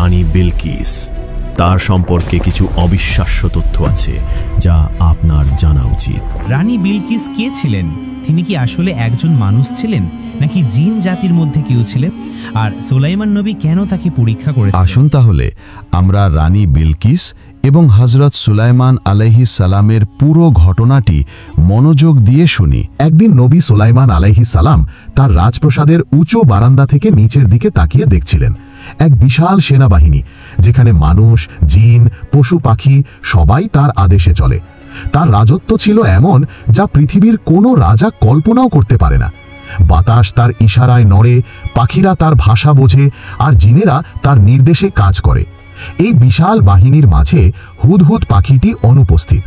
রানী বিলকিস। তার সম্পর্কে কিছু অবিশ্বাস্য তথ্য আছে যা আপনার জানা উচিত। রানী বিলকিস কে ছিলেন? তিনি কি আসলে একজন মানুষ ছিলেন নাকি জিন জাতির মধ্যে কেউ ছিলেন? আর সুলাইমান নবী কেন তাকে পরীক্ষা করেছেন? আসুন তাহলে আমরা রানী বিলকিস এবং হযরত সুলাইমান আলাইহিস সালামের পুরো ঘটনাটি মনোযোগ দিয়ে শুনি। একদিন নবী সুলাইমান আলাইহিস সালাম তার রাজপ্রাসাদের উঁচু বারান্দা থেকে নিচের দিকে তাকিয়ে দেখছিলেন এক বিশাল সেনাবাহিনী, যেখানে মানুষ, জিন, পশু পাখি সবাই তার আদেশে চলে। তার রাজত্ব ছিল এমন যা পৃথিবীর কোনো রাজা কল্পনাও করতে পারে না। বাতাস তার ইশারায় নড়ে, পাখিরা তার ভাষা বোঝে, আর জিনেরা তার নির্দেশে কাজ করে। এই বিশাল বাহিনীর মাঝে হুদহুদ পাখিটি অনুপস্থিত।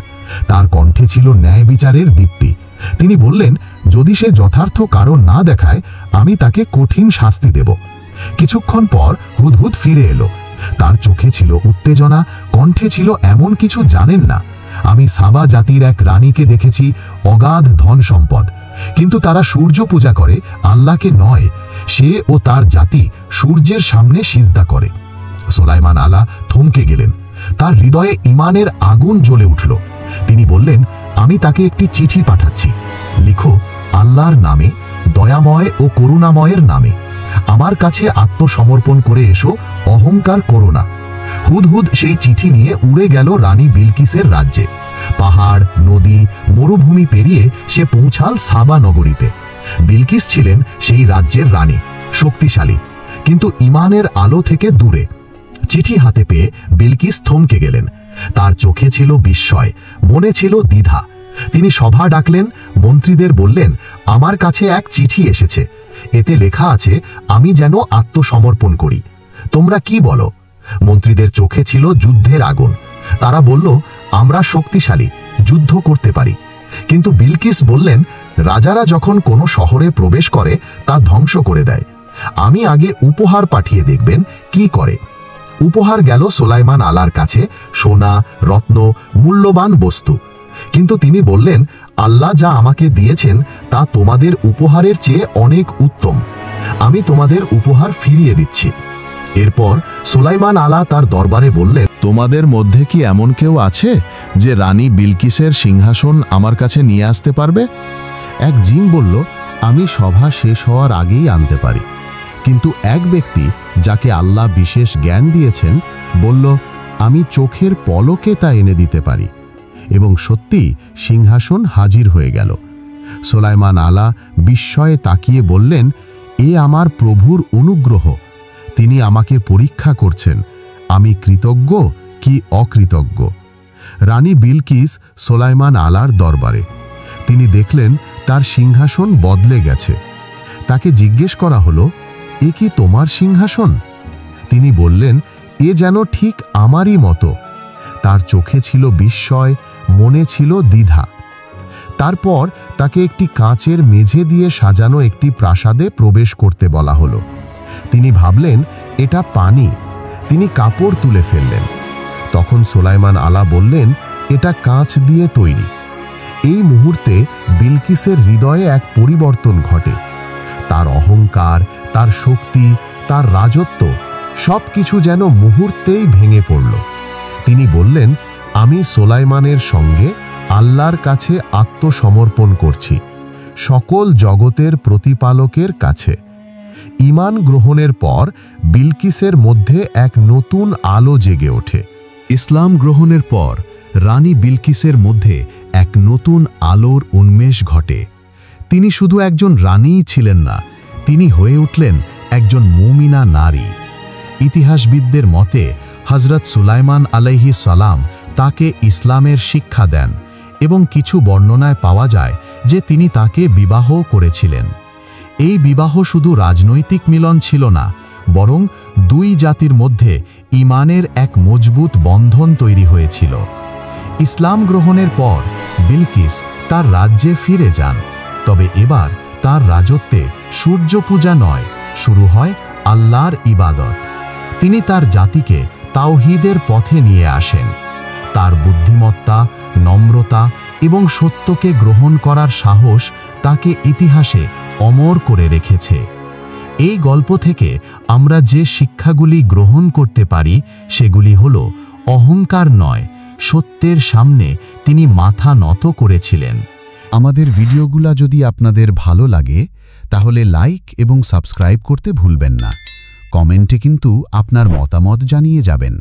তার কণ্ঠে ছিল ন্যায় বিচারের দীপ্তি। তিনি বললেন, যদি সে যথার্থ কারণ না দেখায়, আমি তাকে কঠিন শাস্তি দেব। কিছুক্ষণ পর হুদহুদ ফিরে এলো। তার চোখে ছিল উত্তেজনা, কণ্ঠে ছিল এমন কিছু জানেন না। আমি সাবা জাতির এক রানীকে দেখেছি, অগাধ ধন সম্পদ, কিন্তু তারা সূর্য পূজা করে, আল্লাহকে নয়। সে ও তার জাতি সূর্যের সামনে সিজদা করে। সুলাইমান আলা থমকে গেলেন। তার হৃদয়ে ঈমানের আগুন জ্বলে উঠল। তিনি বললেন, আমি তাকে একটি চিঠি পাঠাচ্ছি। লিখো, আল্লাহর নামে, দয়াময় ও করুণাময়ের নামে আমার কাছে আত্মসমর্পণ করে এসো, অহংকার করো না। হুদহুদ সেই চিঠি নিয়ে উড়ে গেল রানী বিলকিসের রাজ্যে। পাহাড়, নদী, মরুভূমি পেরিয়ে সে পৌঁছাল সাবা নগরীতে। বিলকিস ছিলেন সেই রাজ্যের রানী, শক্তিশালী, কিন্তু ঈমানের আলো থেকে দূরে। চিঠি হাতে পেয়ে বিলকিস থমকে গেলেন। তার চোখে ছিল বিস্ময়, মনে ছিল দ্বিধা। তিনি সভা ডাকলেন, মন্ত্রীদের বললেন, আমার কাছে এক চিঠি এসেছে। এতে লেখা আছে আমি যেন আত্মসমর্পণ করি। তোমরা কি বলো? মন্ত্রীদের চোখে ছিল যুদ্ধের আগুন। তারা বলল, আমরা শক্তিশালী, যুদ্ধ করতে পারি। কিন্তু বিলকিস বললেন, রাজারা যখন কোনো শহরে প্রবেশ করে তা ধ্বংস করে দেয়। আমি আগে উপহার পাঠিয়ে দেখবেন কি করে। উপহার গেল সুলাইমান আলার কাছে, সোনা, রত্ন, মূল্যবান বস্তু। কিন্তু তিনি বললেন, আল্লাহ যা আমাকে দিয়েছেন তা তোমাদের উপহারের চেয়ে অনেক উত্তম। আমি তোমাদের উপহার ফিরিয়ে দিচ্ছি। এরপর সুলাইমান আলা তার দরবারে বললেন, তোমাদের মধ্যে কি এমন কেউ আছে যে রানী বিলকিসের সিংহাসন আমার কাছে নিয়ে আসতে পারবে? এক জিন বলল, আমি সভা শেষ হওয়ার আগেই আনতে পারি। কিন্তু এক ব্যক্তি, যাকে আল্লাহ বিশেষ জ্ঞান দিয়েছেন, বলল, আমি চোখের পলকে তা এনে দিতে পারি। এবং সত্যি সিংহাসন হাজির হয়ে গেল। সুলাইমান আলা বিস্ময়ে তাকিয়ে বললেন, এ আমার প্রভুর অনুগ্রহ। তিনি আমাকে পরীক্ষা করছেন, আমি কৃতজ্ঞ কি অকৃতজ্ঞ। রানী বিলকিস সুলাইমান আলার দরবারে। তিনি দেখলেন তার সিংহাসন বদলে গেছে। তাকে জিজ্ঞেস করা হলো, এ কি তোমার সিংহাসন? তিনি বললেন, এ যেন ঠিক আমারই মতো। তার চোখে ছিল বিস্ময়, মনে ছিল দ্বিধা। তারপর তাকে একটি কাঁচের মেঝে দিয়ে সাজানো একটি প্রাসাদে প্রবেশ করতে বলা হলো। তিনি ভাবলেন এটা পানি। তিনি কাপড় তুলে ফেললেন। তখন সুলাইমান আলা বললেন, এটা কাঁচ দিয়ে তৈরি। এই মুহূর্তে বিলকিসের হৃদয়ে এক পরিবর্তন ঘটে। তার অহংকার, তার শক্তি, তার রাজত্ব সবকিছু যেন মুহূর্তেই ভেঙে পড়ল। তিনি বললেন, আমি সুলাইমানের সঙ্গে আল্লাহর কাছে আত্মসমর্পণ করছি, সকল জগতের প্রতিপালকের কাছে। ঈমান গ্রহণের পর বিলকিসের মধ্যে এক নতুন আলো জেগে ওঠে। ইসলাম গ্রহণের পর রানী বিলকিসের মধ্যে এক নতুন আলোর উন্মেষ ঘটে। তিনি শুধু একজন রানীই ছিলেন না, তিনি হয়ে উঠলেন একজন মুমিনা নারী। ইতিহাসবিদদের মতে হযরত সুলাইমান আলাইহিস সালাম তাকে ইসলামের শিক্ষা দেন এবং কিছু বর্ণনায় পাওয়া যায় যে তিনি তাকে বিবাহ করেছিলেন। এই বিবাহ শুধু রাজনৈতিক মিলন ছিল না, বরং দুই জাতির মধ্যে ঈমানের এক মজবুত বন্ধন তৈরি হয়েছিল। ইসলাম গ্রহণের পর বিলকিস তার রাজ্যে ফিরে যান। তবে এবার তার রাজত্বে সূর্য পূজা নয়, শুরু হয় আল্লাহর ইবাদত। তিনি তার জাতিকে তাওহীদের পথে নিয়ে আসেন। তার বুদ্ধিমত্তা, নম্রতা এবং সত্যকে গ্রহণ করার সাহস তাকে ইতিহাসে অমর করে রেখেছে। এই গল্প থেকে আমরা যে শিক্ষাগুলি গ্রহণ করতে পারি সেগুলি হল, অহংকার নয়, সত্যের সামনে তিনি মাথা নত করেছিলেন। আমাদের ভিডিওগুলো যদি আপনাদের ভালো লাগে তাহলে লাইক এবং সাবস্ক্রাইব করতে ভুলবেন না। কমেন্টে কিন্তু আপনার মতামত জানিয়ে যাবেন।